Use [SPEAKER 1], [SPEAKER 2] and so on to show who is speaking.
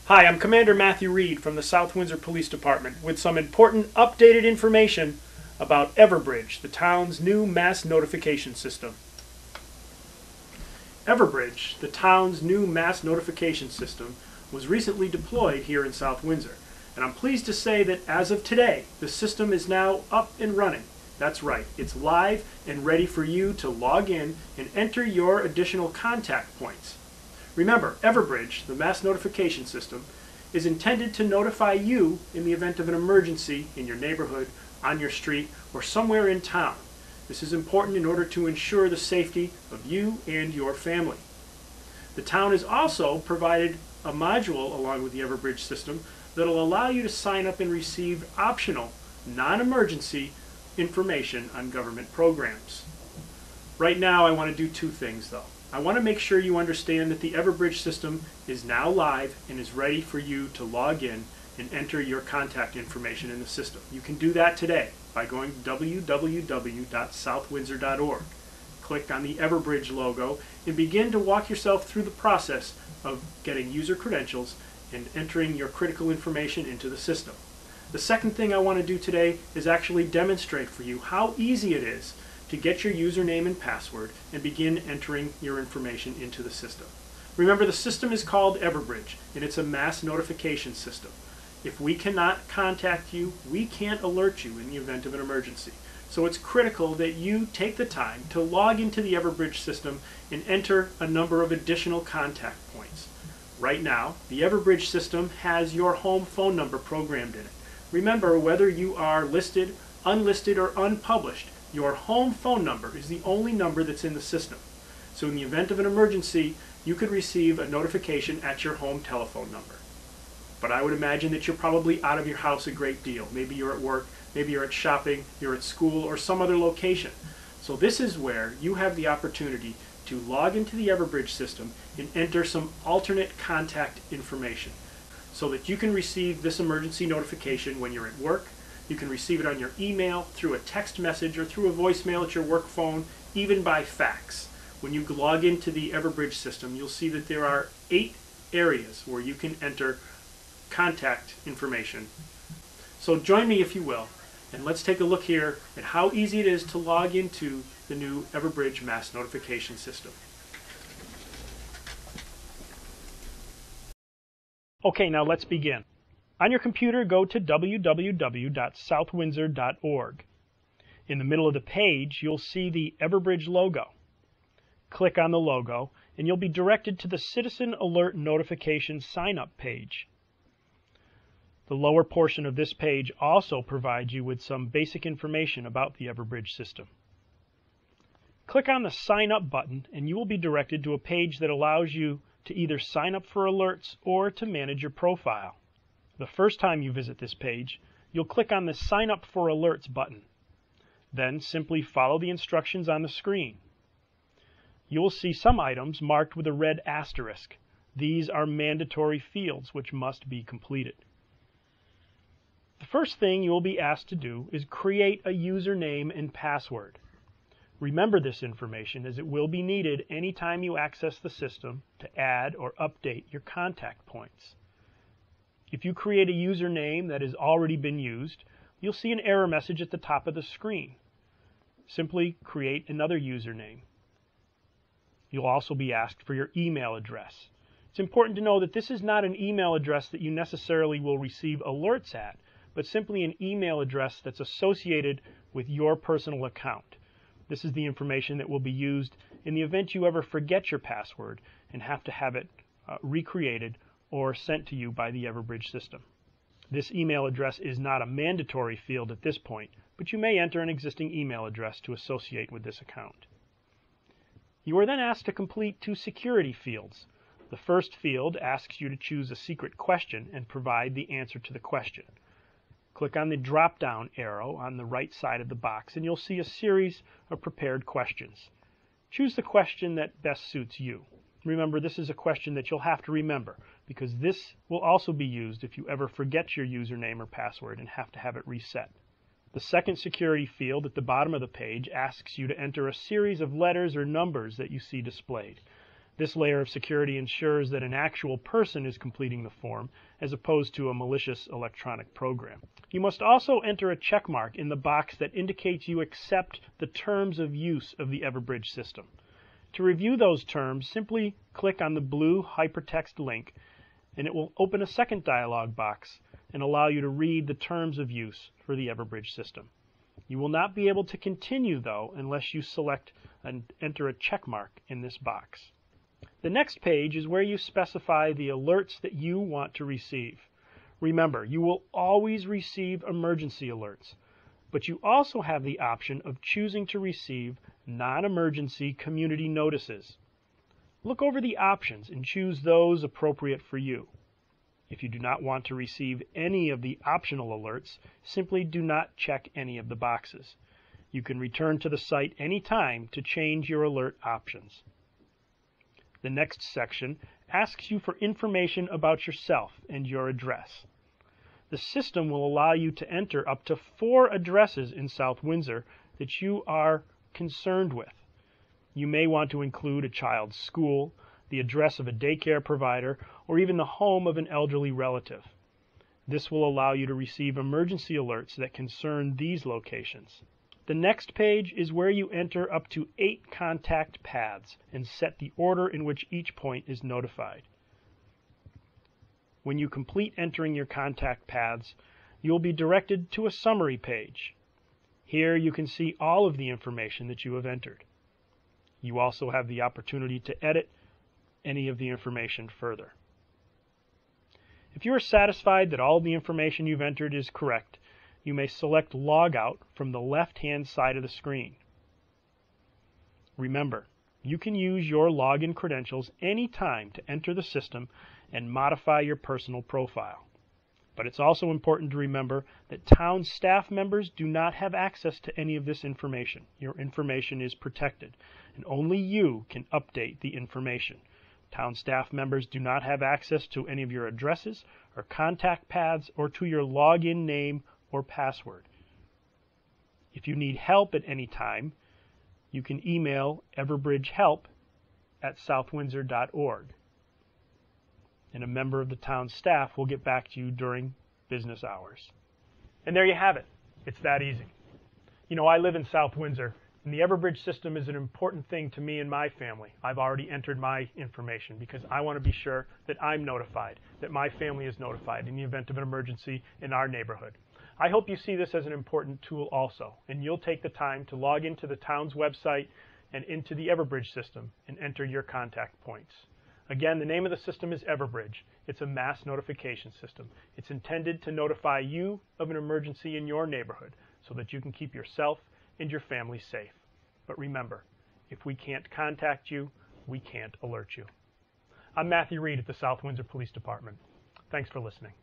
[SPEAKER 1] Hi, I'm Commander Matthew Reed from the South Windsor Police Department with some important updated information about Everbridge, the town's new mass notification system. Everbridge, the town's new mass notification system, was recently deployed here in South Windsor, and I'm pleased to say that as of today, the system is now up and running. That's right, it's live and ready for you to log in and enter your additional contact points. Remember, Everbridge, the mass notification system, is intended to notify you in the event of an emergency in your neighborhood, on your street, or somewhere in town. This is important in order to ensure the safety of you and your family. The town has also provided a module along with the Everbridge system that will allow you to sign up and receive optional, non-emergency information on government programs. Right now I want to do two things though. I want to make sure you understand that the Everbridge system is now live and is ready for you to log in and enter your contact information in the system. You can do that today by going to www.southwindsor.org. Click on the Everbridge logo and begin to walk yourself through the process of getting user credentials and entering your critical information into the system. The second thing I want to do today is actually demonstrate for you how easy it is to get your username and password and begin entering your information into the system. Remember, the system is called Everbridge and it's a mass notification system. If we cannot contact you, we can't alert you in the event of an emergency. So it's critical that you take the time to log into the Everbridge system and enter a number of additional contact points. Right now, the Everbridge system has your home phone number programmed in it. Remember, whether you are listed, unlisted, or unpublished, your home phone number is the only number that's in the system. So in the event of an emergency, you could receive a notification at your home telephone number. But I would imagine that you're probably out of your house a great deal. Maybe you're at work, maybe you're at shopping, you're at school, or some other location. So this is where you have the opportunity to log into the Everbridge system and enter some alternate contact information so that you can receive this emergency notification when you're at work. You can receive it on your email, through a text message, or through a voicemail at your work phone, even by fax. When you log into the Everbridge system, you'll see that there are 8 areas where you can enter contact information. So join me if you will, and let's take a look here at how easy it is to log into the new Everbridge mass notification system. Okay, now let's begin. On your computer, go to www.southwindsor.org. In the middle of the page, you'll see the Everbridge logo. Click on the logo, and you'll be directed to the Citizen Alert Notification Sign-up page. The lower portion of this page also provides you with some basic information about the Everbridge system. Click on the Sign Up button, and you will be directed to a page that allows you to either sign up for alerts or to manage your profile. The first time you visit this page, you'll click on the Sign Up for Alerts button. Then simply follow the instructions on the screen. You will see some items marked with a red asterisk. These are mandatory fields which must be completed. The first thing you will be asked to do is create a username and password. Remember this information as it will be needed anytime you access the system to add or update your contact points. If you create a username that has already been used, you'll see an error message at the top of the screen. Simply create another username. You'll also be asked for your email address. It's important to know that this is not an email address that you necessarily will receive alerts at, but simply an email address that's associated with your personal account. This is the information that will be used in the event you ever forget your password and have to have it recreated or sent to you by the Everbridge system. This email address is not a mandatory field at this point, but you may enter an existing email address to associate with this account. You are then asked to complete 2 security fields. The first field asks you to choose a secret question and provide the answer to the question. Click on the drop-down arrow on the right side of the box and you'll see a series of prepared questions. Choose the question that best suits you. Remember, this is a question that you'll have to remember because this will also be used if you ever forget your username or password and have to have it reset. The second security field at the bottom of the page asks you to enter a series of letters or numbers that you see displayed. This layer of security ensures that an actual person is completing the form, as opposed to a malicious electronic program. You must also enter a check mark in the box that indicates you accept the terms of use of the Everbridge system. To review those terms, simply click on the blue hypertext link, and it will open a second dialog box and allow you to read the terms of use for the Everbridge system. You will not be able to continue, though, unless you select and enter a check mark in this box. The next page is where you specify the alerts that you want to receive. Remember, you will always receive emergency alerts, but you also have the option of choosing to receive non-emergency community notices. Look over the options and choose those appropriate for you. If you do not want to receive any of the optional alerts, simply do not check any of the boxes. You can return to the site anytime to change your alert options. The next section asks you for information about yourself and your address. The system will allow you to enter up to 4 addresses in South Windsor that you are concerned with. You may want to include a child's school, the address of a daycare provider, or even the home of an elderly relative. This will allow you to receive emergency alerts that concern these locations. The next page is where you enter up to 8 contact paths and set the order in which each point is notified. When you complete entering your contact paths, you will be directed to a summary page. Here you can see all of the information that you have entered. You also have the opportunity to edit any of the information further. If you are satisfied that all of the information you've entered is correct, you may select Logout from the left-hand side of the screen. Remember, you can use your login credentials anytime to enter the system and modify your personal profile. But it's also important to remember that town staff members do not have access to any of this information. Your information is protected, and only you can update the information. Town staff members do not have access to any of your addresses or contact paths or to your login name or password. If you need help at any time, you can email everbridgehelp@southwindsor.org, and a member of the town staff will get back to you during business hours. And there you have it. It's that easy. You know, I live in South Windsor, and the Everbridge system is an important thing to me and my family. I've already entered my information because I want to be sure that I'm notified, that my family is notified in the event of an emergency in our neighborhood. I hope you see this as an important tool also, and you'll take the time to log into the town's website and into the Everbridge system and enter your contact points. Again, the name of the system is Everbridge. It's a mass notification system. It's intended to notify you of an emergency in your neighborhood so that you can keep yourself and your family safe. But remember, if we can't contact you, we can't alert you. I'm Matthew Reed at the South Windsor Police Department. Thanks for listening.